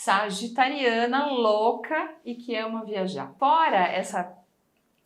sagitariana louca e que ama viajar. Fora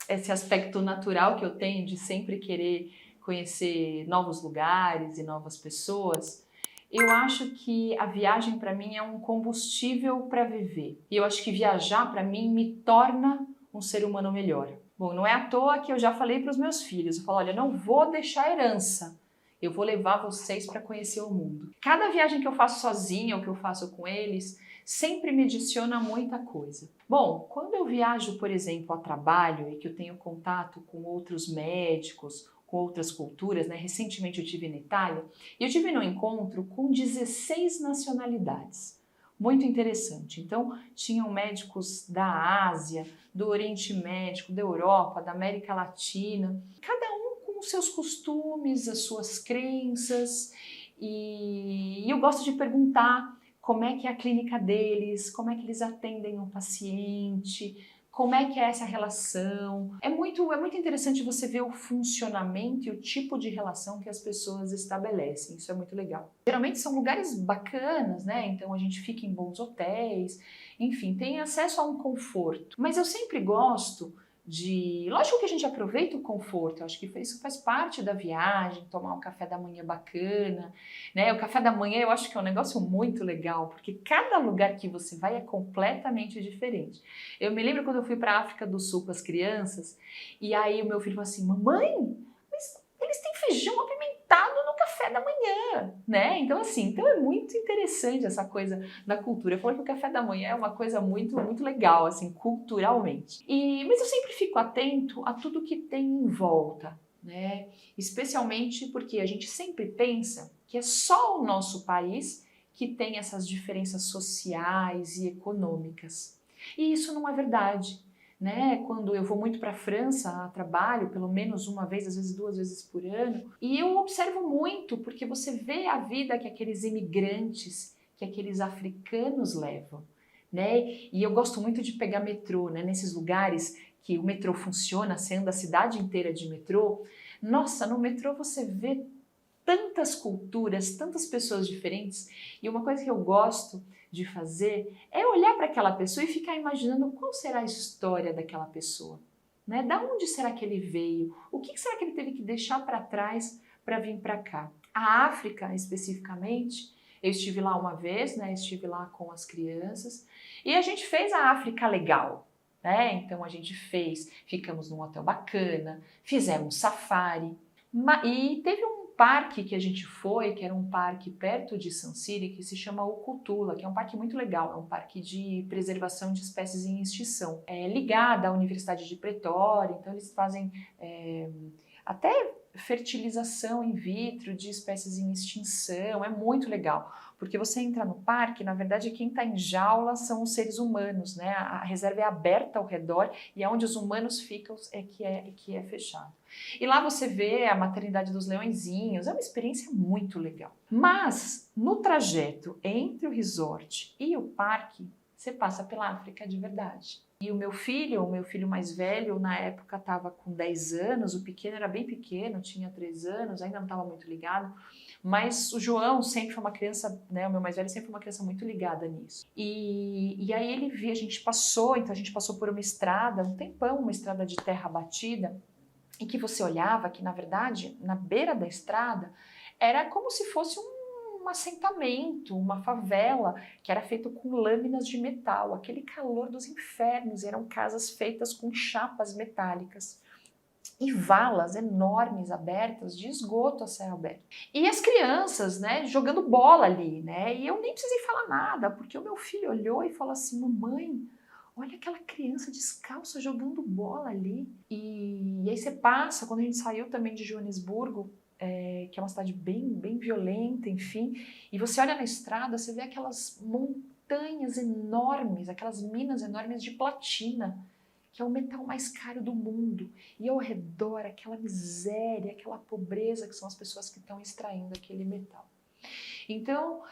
esse aspecto natural que eu tenho de sempre querer conhecer novos lugares e novas pessoas, eu acho que a viagem para mim é um combustível para viver. E eu acho que viajar para mim me torna um ser humano melhor. Bom, não é à toa que eu já falei para os meus filhos, eu falo, olha, não vou deixar herança. Eu vou levar vocês para conhecer o mundo. Cada viagem que eu faço sozinha ou que eu faço com eles, sempre me adiciona muita coisa. Bom, quando eu viajo, por exemplo, a trabalho e que eu tenho contato com outros médicos, com outras culturas, né? Recentemente eu estive na Itália e eu tive num encontro com 16 nacionalidades. Muito interessante. Então, tinham médicos da Ásia, do Oriente Médio, da Europa, da América Latina, cada um os seus costumes, as suas crenças, e eu gosto de perguntar como é que é a clínica deles, como é que eles atendem o paciente, como é que é essa relação. É muito interessante você ver o funcionamento e o tipo de relação que as pessoas estabelecem, isso é muito legal. Geralmente são lugares bacanas, né? Então a gente fica em bons hotéis, enfim, tem acesso a um conforto. Mas eu sempre gosto lógico que a gente aproveita o conforto, eu acho que isso faz parte da viagem, tomar um café da manhã bacana, né? O café da manhã eu acho que é um negócio muito legal, porque cada lugar que você vai é completamente diferente. Eu me lembro quando eu fui para a África do Sul com as crianças, e aí o meu filho falou assim, mamãe, mas eles têm feijão apimentado no café da manhã, né? Então assim, é muito interessante essa coisa da cultura. Eu falo que o café da manhã é uma coisa muito legal, assim, culturalmente. Mas eu sempre fico atento a tudo que tem em volta, né? Especialmente porque a gente sempre pensa que é só o nosso país que tem essas diferenças sociais e econômicas. E isso não é verdade. Né? Quando eu vou muito para a França a trabalho, pelo menos uma vez, às vezes 2 vezes por ano, e eu observo muito, porque você vê a vida que aqueles imigrantes, que aqueles africanos levam, né? E eu gosto muito de pegar metrô, né? Nesses lugares que o metrô funciona, você anda a cidade inteira de metrô. Nossa, no metrô você vê tantas culturas, tantas pessoas diferentes, e uma coisa que eu gosto de fazer é olhar para aquela pessoa e ficar imaginando qual será a história daquela pessoa, né? Da onde será que ele veio? O que será que ele teve que deixar para trás para vir para cá? A África, especificamente, eu estive lá uma vez, né? Estive lá com as crianças e a gente fez a África legal, né? Então a gente ficamos num hotel bacana, fizemos safari e teve um parque que a gente foi, que era um parque perto de Sun City, que se chama Ukutula, que é um parque muito legal, é um parque de preservação de espécies em extinção. É ligado à Universidade de Pretória, então eles fazem até fertilização in vitro de espécies em extinção, é muito legal, porque você entra no parque, na verdade quem está em jaula são os seres humanos, né? A reserva é aberta ao redor e onde os humanos ficam é que é fechado. E lá você vê a maternidade dos leõezinhos, é uma experiência muito legal. Mas no trajeto entre o resort e o parque, você passa pela África de verdade. E o meu filho mais velho, na época estava com 10 anos, o pequeno era bem pequeno, tinha 3 anos, ainda não estava muito ligado, mas o João sempre foi uma criança, né, o meu mais velho sempre foi uma criança muito ligada nisso. E aí ele via, a gente passou por uma estrada, um tempão, uma estrada de terra batida, em que você olhava que, na verdade, na beira da estrada, era como se fosse um assentamento, uma favela, que era feito com lâminas de metal, aquele calor dos infernos, eram casas feitas com chapas metálicas e valas enormes abertas de esgoto a céu aberto. E as crianças, né, jogando bola ali, né, e eu nem precisei falar nada, porque o meu filho olhou e falou assim, mamãe, olha aquela criança descalça jogando bola ali. E aí você passa, quando a gente saiu também de Joanesburgo, que é uma cidade bem violenta, enfim, e você olha na estrada, você vê aquelas montanhas enormes, aquelas minas enormes de platina, que é o metal mais caro do mundo, e ao redor aquela miséria, aquela pobreza que são as pessoas que estão extraindo aquele metal. Então,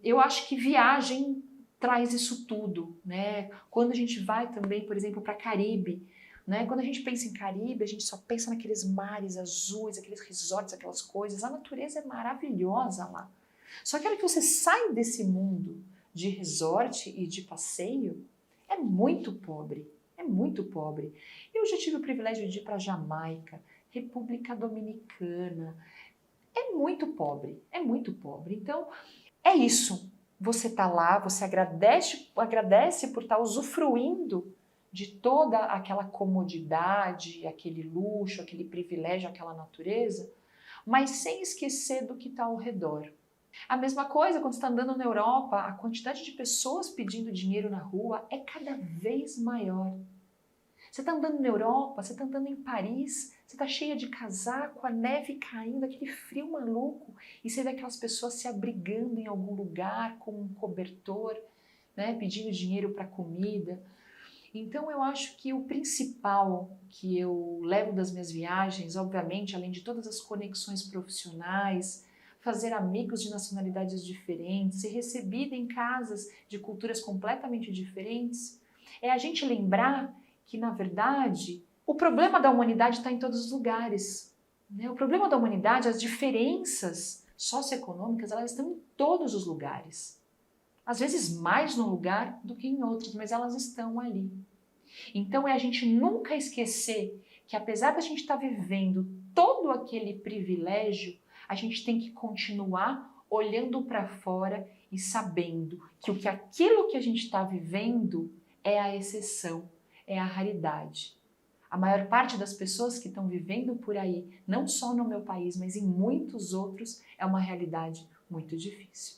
eu acho que viagem traz isso tudo, né? Quando a gente vai também, por exemplo, para Caribe, né? Quando a gente pensa em Caribe, a gente só pensa naqueles mares azuis, aqueles resorts, aquelas coisas. A natureza é maravilhosa lá. Só que a hora que você sai desse mundo, de resort e de passeio é muito pobre, é muito pobre. Eu já tive o privilégio de ir para Jamaica, República Dominicana, é muito pobre, é muito pobre. Então, é isso. Você está lá, você agradece por estar usufruindo de toda aquela comodidade, aquele luxo, aquele privilégio, aquela natureza, mas sem esquecer do que está ao redor. A mesma coisa quando você está andando na Europa, a quantidade de pessoas pedindo dinheiro na rua é cada vez maior. Você está andando na Europa, você está andando em Paris, você está cheia de casaco, a neve caindo, aquele frio maluco, e você vê aquelas pessoas se abrigando em algum lugar com um cobertor, né, pedindo dinheiro para comida. Então eu acho que o principal que eu levo das minhas viagens, obviamente, além de todas as conexões profissionais, fazer amigos de nacionalidades diferentes, ser recebida em casas de culturas completamente diferentes, é a gente lembrar que, na verdade, o problema da humanidade está em todos os lugares, né? O problema da humanidade, as diferenças socioeconômicas, elas estão em todos os lugares. Às vezes mais num lugar do que em outros, mas elas estão ali. Então é a gente nunca esquecer que, apesar da gente estar vivendo todo aquele privilégio, a gente tem que continuar olhando para fora e sabendo que aquilo que a gente está vivendo é a exceção, é a raridade. A maior parte das pessoas que estão vivendo por aí, não só no meu país, mas em muitos outros, é uma realidade muito difícil.